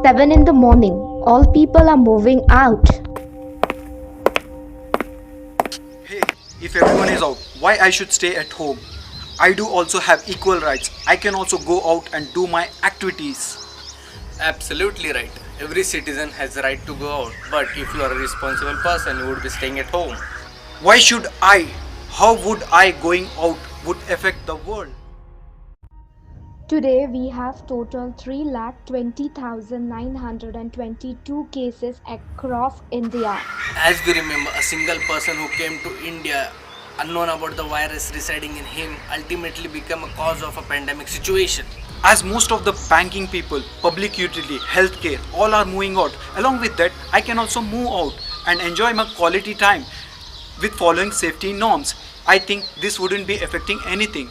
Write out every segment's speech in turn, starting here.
7 in the morning. All people are moving out. Hey, if everyone is out, why I should stay at home? I do also have equal rights. I can also go out and do my activities. Absolutely right. Every citizen has the right to go out, but if you are a responsible person, you would be staying at home. Why should I? How would I going out would affect the world? Today we have total 3,20,922 cases across India. As we remember, a single person who came to India unknown about the virus residing in him ultimately became a cause of a pandemic situation. As most of the banking people, public utility, healthcare, all are moving out. Along with that, I can also move out and enjoy my quality time with following safety norms. I think this wouldn't be affecting anything.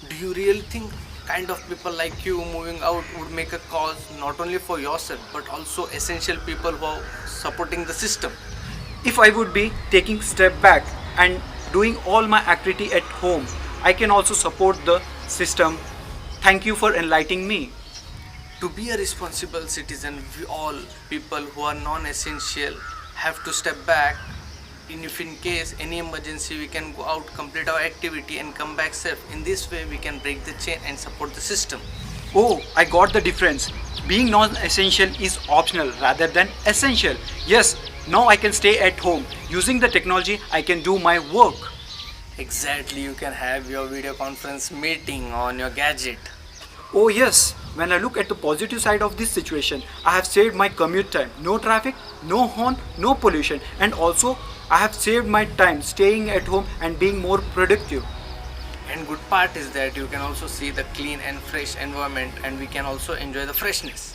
Do you really think kind of people like you moving out would make a cause not only for yourself but also essential people who are supporting the system? If I would be taking step back and doing all my activity at home, I can also support the system. Thank you for enlightening me. To be a responsible citizen, we all people who are non-essential have to step back. If in case any emergency, we can go out, complete our activity, and come back safe. In this way, we can break the chain and support the system. Oh, I got the difference. Being non-essential is optional rather than essential. Yes, now I can stay at home. Using the technology, I can do my work. Exactly, you can have your video conference meeting on your gadget. Oh yes, when I look at the positive side of this situation, I have saved my commute time. No traffic, no horn, no pollution, and also I have saved my time staying at home and being more productive. And good part is that you can also see the clean and fresh environment, and we can also enjoy the freshness.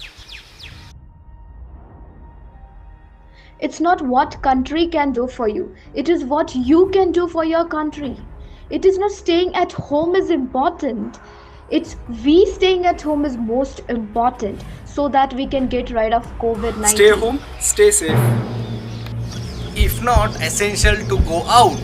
It's not what country can do for you. It is what you can do for your country. It is not staying at home is important. It's we staying at home is most important so that we can get rid of COVID-19. Stay home, stay safe. If not essential to go out.